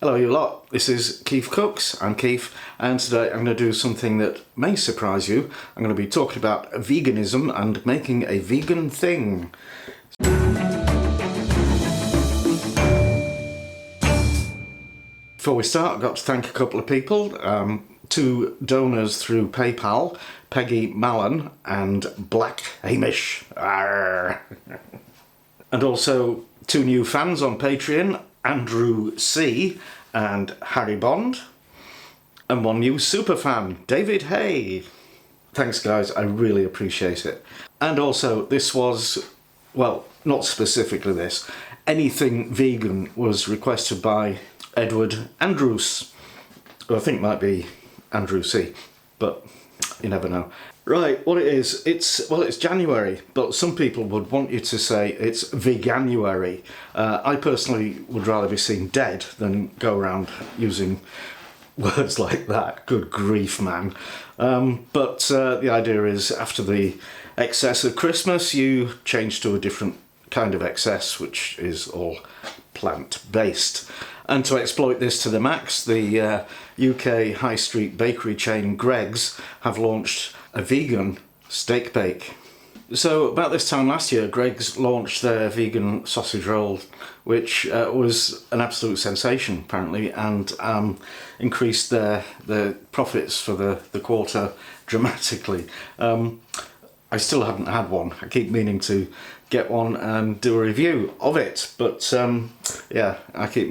Hello you lot, this is KeefCooks, I'm Keef, and today I'm going to do something that may surprise you. I'm going to be talking about veganism and making a vegan thing. Before we start, I've got to thank a couple of people. Two donors through PayPal, Peggy Mallon and Black Hamish. Arr. And also two new fans on Patreon, Andrew C and Harry Bond, and one new super fan, David Hay. Thanks guys, I really appreciate it. And also this was, well, not specifically this, anything vegan was requested by Edward Andrews, who I think might be Andrew C, but you never know. Right, what it is, it's January, but some people would want you to say it's veganuary. I personally would rather be seen dead than go around using words like that. Good grief, man. But the idea is after the excess of Christmas, you change to a different kind of excess, which is all plant-based. And to exploit this to the max, the UK high street bakery chain Greggs have launched a vegan steak bake. So about this time last year, Greggs launched their vegan sausage roll, which was an absolute sensation apparently, and increased their profits for the quarter dramatically. I still haven't had one. I keep meaning to get one and do a review of it, but yeah, I keep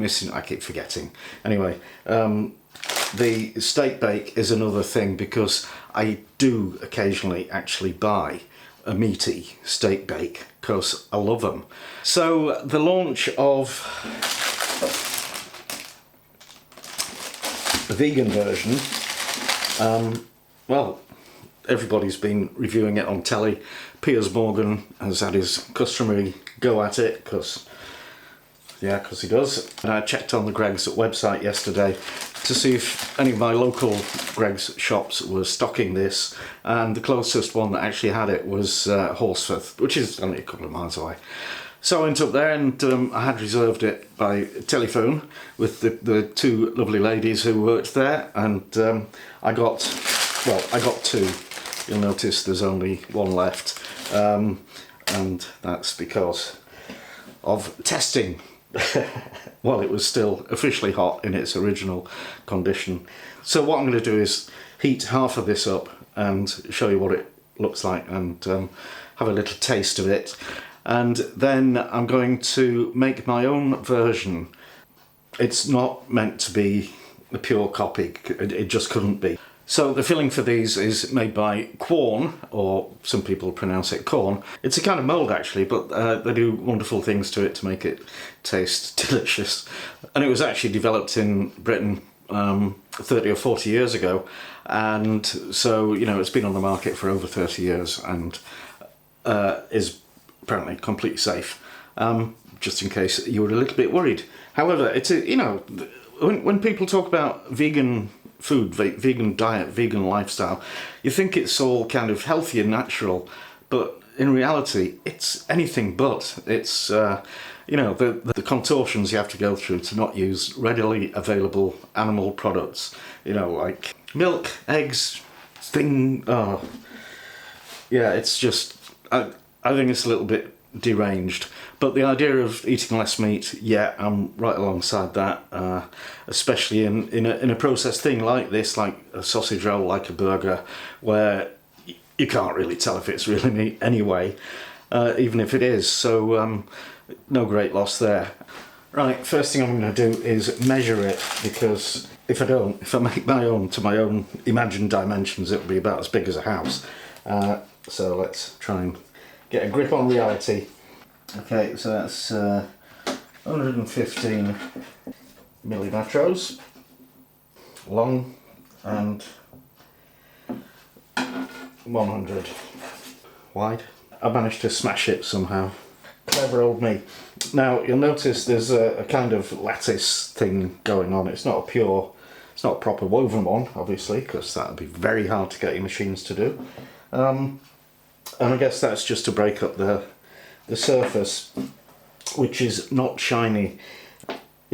forgetting. Anyway, the steak bake is another thing because I do occasionally actually buy a meaty steak bake because I love them. So the launch of the vegan version, well, everybody's been reviewing it on telly. Piers Morgan has had his customary go at it because he does. And I checked on the Greggs website yesterday to see if any of my local Greggs shops were stocking this, and the closest one that actually had it was Horsforth, which is only a couple of miles away. So I went up there and I had reserved it by telephone with the two lovely ladies who worked there, and I got two. You'll notice there's only one left, and that's because of testing. While it was still officially hot in its original condition. So what I'm going to do is heat half of this up and show you what it looks like and have a little taste of it. And then I'm going to make my own version. It's not meant to be a pure copy, it just couldn't be. So the filling for these is made by Quorn, or some people pronounce it corn. It's a kind of mould actually, but they do wonderful things to it to make it taste delicious. And it was actually developed in Britain 30 or 40 years ago, and so, you know, it's been on the market for over 30 years and is apparently completely safe, just in case you were a little bit worried. However, it's a, you know, when people talk about vegan food, vegan diet, vegan lifestyle, you think it's all kind of healthy and natural, but in reality it's anything but. It's you know, the contortions you have to go through to not use readily available animal products, you know, like milk, eggs, yeah, it's just, I think it's a little bit deranged. But the idea of eating less meat, yeah, I'm right alongside that, especially in a processed thing like this, like a sausage roll, like a burger, where you can't really tell if it's really meat anyway, even if it is, so no great loss there. Right, first thing I'm going to do is measure it, because if I make my own to my own imagined dimensions, it'll be about as big as a house. So let's try and get a grip on reality. Okay, so that's 115 millimeters long and 100 wide. I managed to smash it somehow. Clever old me. Now you'll notice there's a kind of lattice thing going on. It's not a proper woven one, obviously, because that would be very hard to get your machines to do. And I guess that's just to break up the surface, which is not shiny.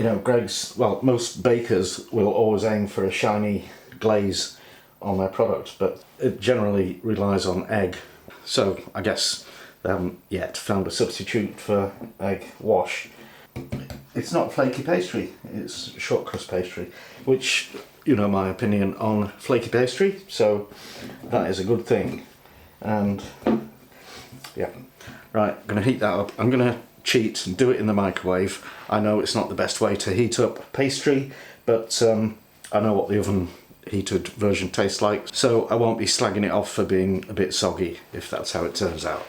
you know, Greggs, well, most bakers will always aim for a shiny glaze on their product, but it generally relies on egg. So I guess they haven't yet found a substitute for egg wash. It's not flaky pastry, it's short crust pastry, which, you know my opinion on flaky pastry, so that is a good thing. And yeah, right, I'm going to heat that up. I'm going to cheat and do it in the microwave. I know it's not the best way to heat up pastry, but I know what the oven heated version tastes like, so I won't be slagging it off for being a bit soggy if that's how it turns out.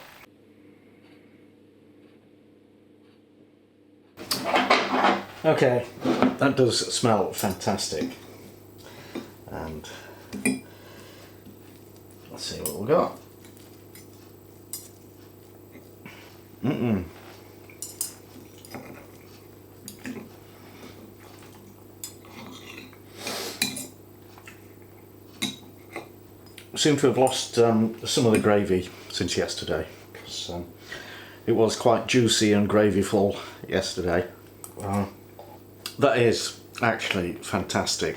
Okay, that does smell fantastic. And let's see what we got. Seem to have lost some of the gravy since yesterday, because it was quite juicy and gravyful yesterday. That is actually fantastic.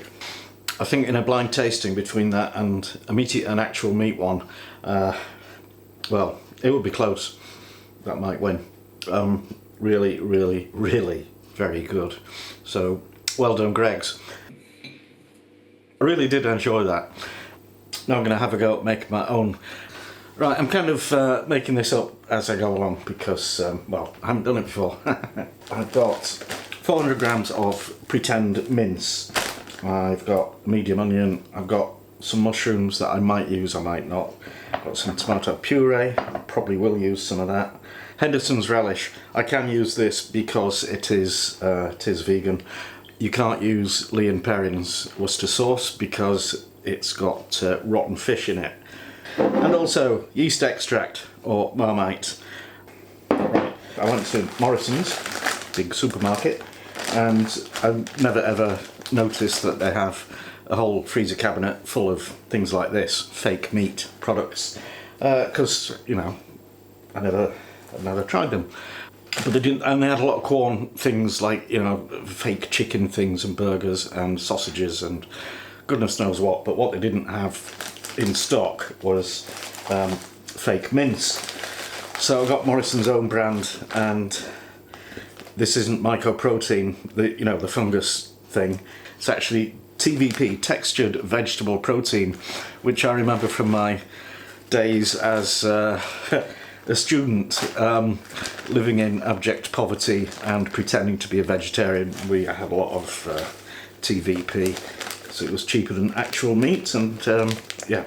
I think in a blind tasting between that and an actual meat one, well, it would be close. That might win. Really, really, really very good. So, well done, Greggs. I really did enjoy that. Now I'm going to have a go at making my own. Right, I'm kind of making this up as I go along because, well, I haven't done it before. I've got 400 grams of pretend mince. I've got medium onion. I've got some mushrooms that I might use, I might not. I've got some tomato puree. I probably will use some of that. Henderson's relish. I can use this because it is vegan. You can't use Lee & Perrins Worcester sauce because it's got rotten fish in it. And also yeast extract or Marmite. Right. I went to Morrison's, big supermarket, and I've never ever noticed that they have a whole freezer cabinet full of things like this, fake meat products, because, you know, I've never tried them. But they didn't, and they had a lot of Quorn things like, you know, fake chicken things and burgers and sausages and goodness knows what, but what they didn't have in stock was fake mince. So I got Morrison's own brand, and this isn't mycoprotein, the fungus thing. It's actually TVP, textured vegetable protein, which I remember from my days as a student living in abject poverty and pretending to be a vegetarian. We had a lot of TVP, so it was cheaper than actual meat, and yeah,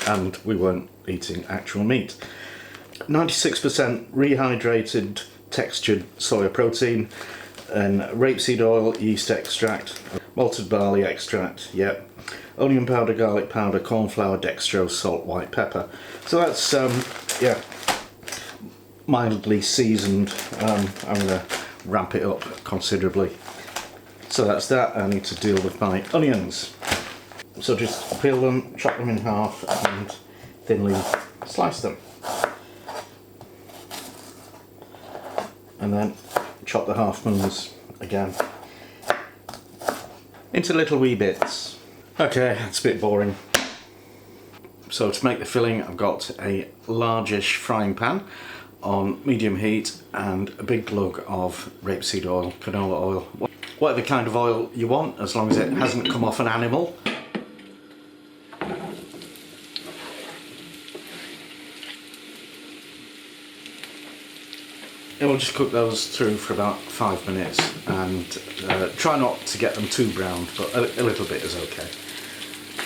and we weren't eating actual meat. 96% rehydrated textured soya protein, and rapeseed oil, yeast extract, malted barley extract, yep, onion powder, garlic powder, corn flour, dextrose, salt, white pepper. So that's yeah, mildly seasoned. I'm going to ramp it up considerably. So that's that. I need to deal with my onions. So just peel them, chop them in half, and thinly slice them. And then chop the half moons again into little wee bits. Okay, that's a bit boring. So to make the filling, I've got a largish frying pan on medium heat and a big glug of rapeseed oil, canola oil, whatever kind of oil you want, as long as it hasn't come off an animal. And we'll just cook those through for about 5 minutes, and try not to get them too browned, but a little bit is okay.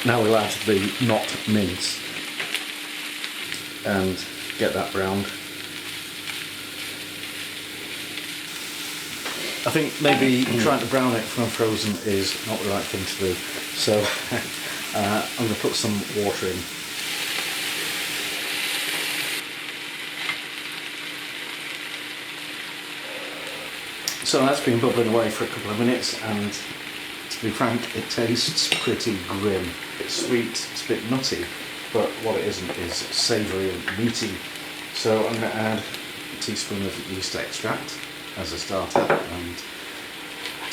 Now we'll add the not mince and get that browned. I think maybe trying to brown it from frozen is not the right thing to do, so I'm going to put some water in. So that's been bubbling away for a couple of minutes, and to be frank, it tastes pretty grim. It's sweet, it's a bit nutty, but what it isn't is savoury and meaty. So I'm going to add a teaspoon of yeast extract as a starter, and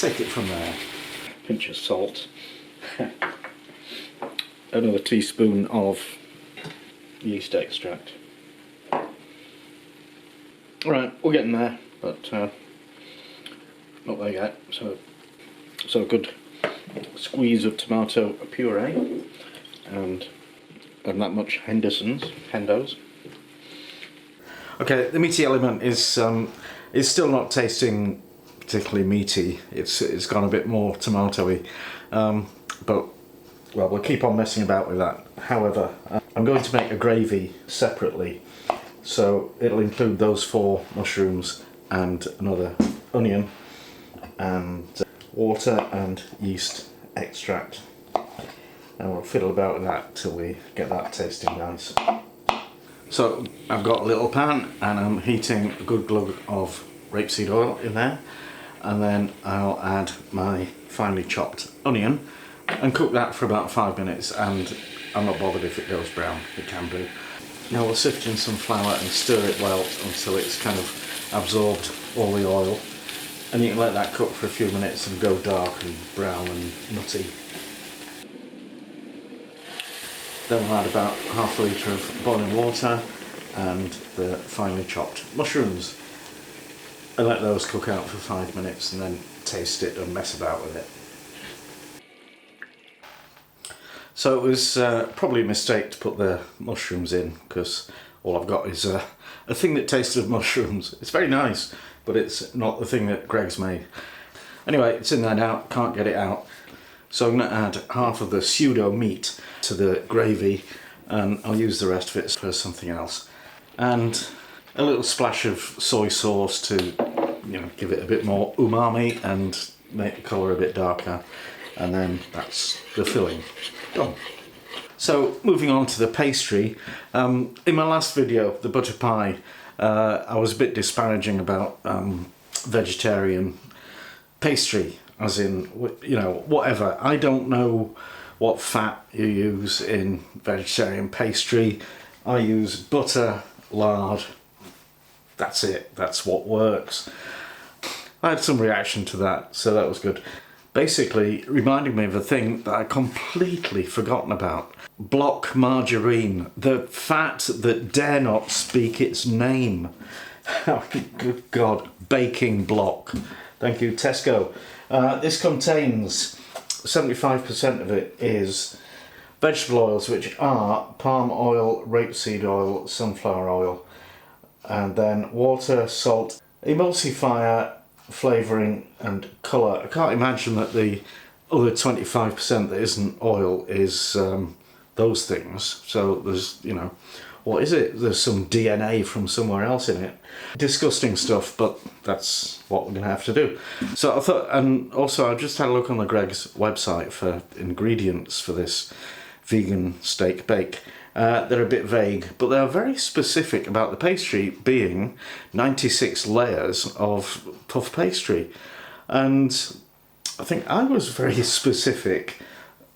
take it from there. Pinch of salt. Another teaspoon of yeast extract. Alright, we're getting there, but not there yet. So a good squeeze of tomato puree and that much Hendo's. Okay, the meaty element is still not tasting particularly meaty. It's gone a bit more tomatoey, but well, we'll keep on messing about with that. However, I'm going to make a gravy separately, so it'll include those 4 mushrooms and another onion and water and yeast extract, and we'll fiddle about with that till we get that tasting nice. So I've got a little pan and I'm heating a good glug of rapeseed oil in there, and then I'll add my finely chopped onion and cook that for about 5 minutes, and I'm not bothered if it goes brown, it can do. Now we'll sift in some flour and stir it well until it's kind of absorbed all the oil, and you can let that cook for a few minutes and go dark and brown and nutty. Then we'll add about half a litre of boiling water and the finely chopped mushrooms, and let those cook out for 5 minutes, and then taste it and mess about with it. So it was probably a mistake to put the mushrooms in, because all I've got is a thing that tastes of mushrooms. It's very nice, but it's not the thing that Greg's made. Anyway, it's in there now, can't get it out. So I'm going to add half of the pseudo meat to the gravy, and I'll use the rest of it for something else. And a little splash of soy sauce to, you know, give it a bit more umami and make the colour a bit darker. And then that's the filling done. So moving on to the pastry. In my last video, the butter pie, I was a bit disparaging about vegetarian pastry, as in, you know, whatever. I don't know what fat you use in vegetarian pastry. I use butter, lard, that's it, that's what works. I had some reaction to that, so that was good. Basically, reminding me of a thing that I completely forgotten about. Block margarine, the fat that dare not speak its name. Good God, baking block. Thank you, Tesco. This contains 75% of it is vegetable oils, which are palm oil, rapeseed oil, sunflower oil, and then water, salt, emulsifier, flavouring and colour. I can't imagine that the other 25% that isn't oil is those things. So there's, you know, what is it? There's some DNA from somewhere else in it. Disgusting stuff, but that's what we're going to have to do. So I thought, and also I just had a look on the Greg's website for ingredients for this vegan steak bake. They're a bit vague, but they're very specific about the pastry being 96 layers of puff pastry. And I think I was very specific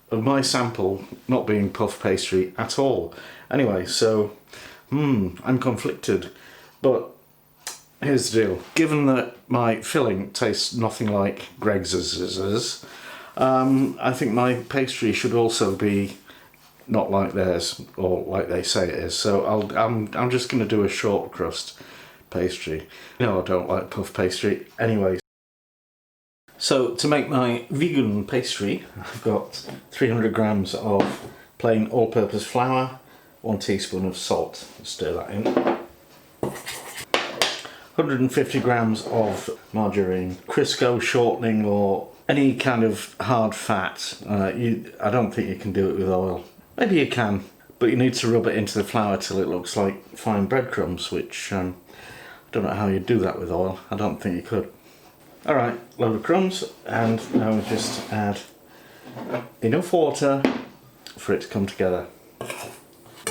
of my sample not being puff pastry at all. Anyway, so, I'm conflicted. But here's the deal. Given that my filling tastes nothing like Greg's, I think my pastry should also be not like theirs, or like they say it is. So I'm just going to do a short crust pastry. No, I don't like puff pastry. Anyway, so to make my vegan pastry, I've got 300 grams of plain all-purpose flour, 1 teaspoon of salt. Stir that in. 150 grams of margarine, Crisco shortening, or any kind of hard fat. I don't think you can do it with oil. Maybe you can, but you need to rub it into the flour till it looks like fine breadcrumbs, which I don't know how you'd do that with oil. I don't think you could. Alright, load of crumbs, and now we just add enough water for it to come together,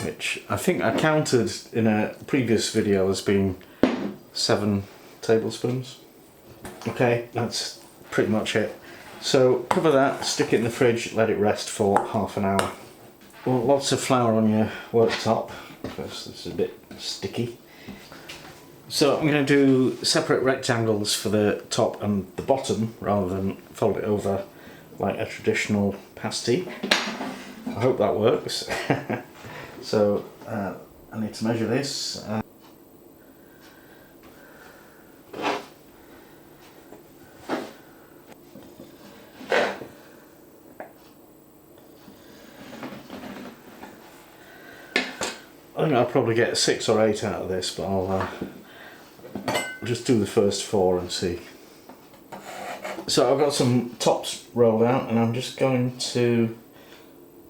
which I think I counted in a previous video as being 7 tablespoons. Okay, that's pretty much it. So cover that, stick it in the fridge, let it rest for half an hour. Well, lots of flour on your worktop because this is a bit sticky. So I'm going to do separate rectangles for the top and the bottom rather than fold it over like a traditional pasty. I hope that works. So I need to measure this. I think I'll probably get 6 or 8 out of this, but I'll just do the first 4 and see. So I've got some tops rolled out, and I'm just going to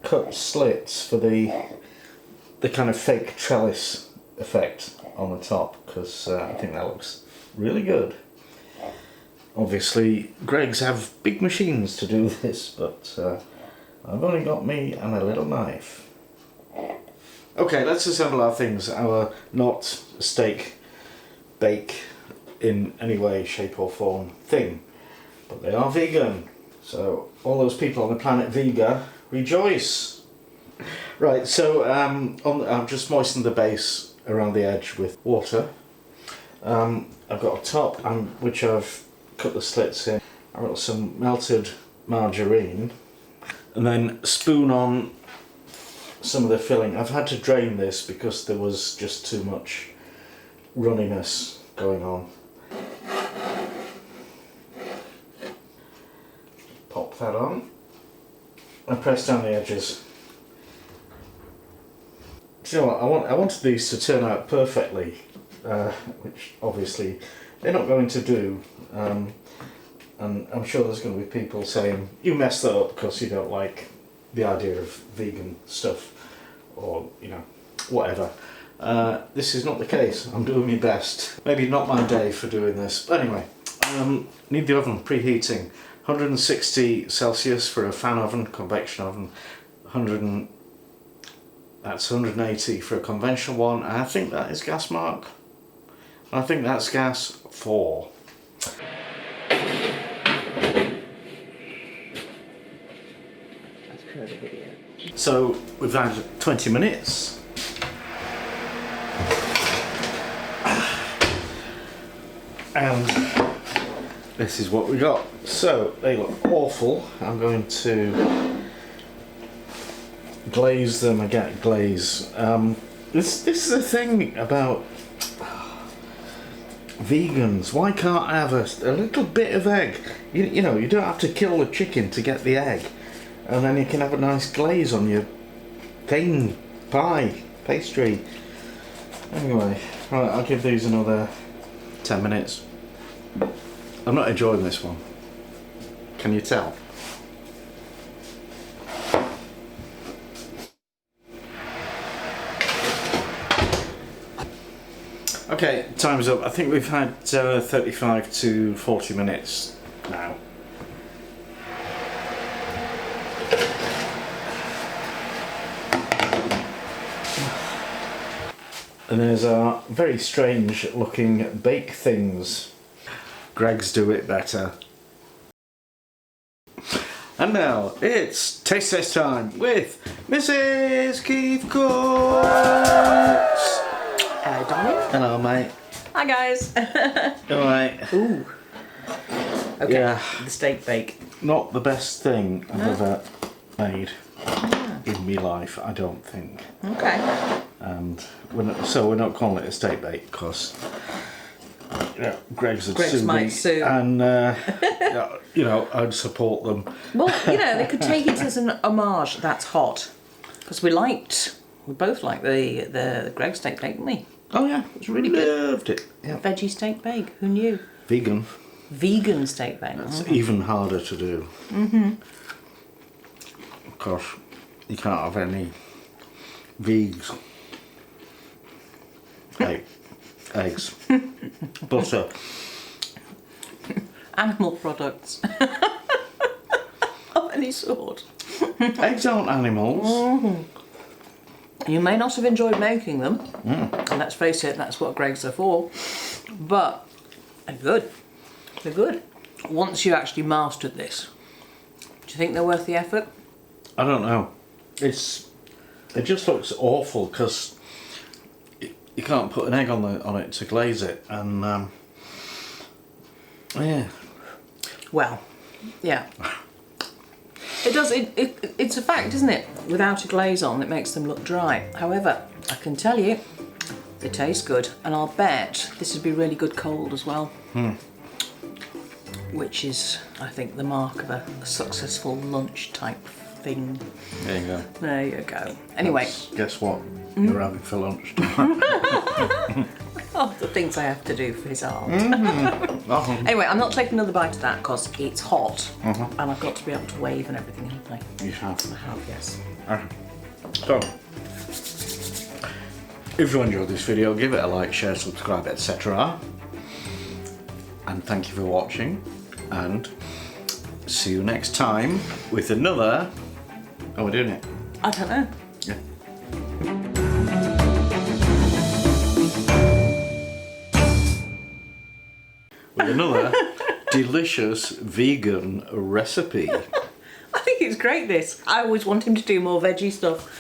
cut slits for the kind of fake trellis effect on the top, because I think that looks really good. Obviously, Greggs have big machines to do this, but I've only got me and a little knife. Okay, let's assemble our things. Our not steak bake in any way, shape or form thing, but they are vegan. So all those people on the planet Vega, rejoice. Right, so I've just moistened the base around the edge with water. I've got a top which I've cut the slits in. I've got some melted margarine, and then spoon on some of the filling. I've had to drain this because there was just too much runniness going on. Pop that on and press down the edges. Do you know what? I wanted these to turn out perfectly, which obviously they're not going to do. And I'm sure there's going to be people saying, you messed that up because you don't like the idea of vegan stuff, or you know, whatever. This is not the case. I'm doing my best. Maybe not my day for doing this, but anyway. Need the oven preheating. 160 Celsius for a fan oven, convection oven. That's 180 for a conventional one. I think that is gas mark. I think that's gas 4. So we've had 20 minutes. And this is what we got. So they look awful. I'm going to glaze them. I get glaze. This is the thing about vegans. Why can't I have a little bit of egg? You know, you don't have to kill the chicken to get the egg. And then you can have a nice glaze on your thing, pie, pastry. Anyway, right, I'll give these another 10 minutes. I'm not enjoying this one. Can you tell? Okay, time's up. I think we've had 35 to 40 minutes now. And there's our very strange looking bake things. Greggs do it better. And now it's taste test time with Mrs. KeefCooks. Hello, Donnie. Hello, mate. Hi, guys. Alright. Ooh. Okay. Yeah. The steak bake. Not the best thing I've ever made in my life, I don't think. Okay. And we're not calling it a steak bake because Greggs would sue might me, sue. and you know, I'd support them. Well, you know, they could take it as an homage. That's hot, because we both liked the Greggs steak bake, didn't we? Oh yeah, it was really good. Loved it. Yeah. Veggie steak bake. Who knew? Vegan. Vegan steak bake. That's even harder to do. Of course, you can't have any vegs. Eggs, butter, Animal products of any sort. eggs aren't animals. You may not have enjoyed making them, and let's face it, that's what Greggs are for, but they're good. They're good. Once you actually mastered this, do you think they're worth the effort? I don't know. It just looks awful because you can't put an egg on it to glaze it, and yeah. Well, yeah. It does. It's a fact, isn't it? Without a glaze on, it makes them look dry. However, I can tell you, they taste good, and I'll bet this would be really good cold as well. Which is, I think, the mark of a successful lunch type thing. There you go. There you go. Anyway. Guess what you're having for lunch? Oh, the things I have to do for his art. Oh, Anyway, I'm not taking another bite of that because it's hot and I've got to be able to wave and everything, haven't I? you have. I have, yes. So, if you enjoyed this video, give it a like, share, subscribe, etc. And thank you for watching. And see you next time with another. Oh, we're doing it. I don't know. Yeah. With another delicious vegan recipe. I think it's great, this. I always want him to do more veggie stuff.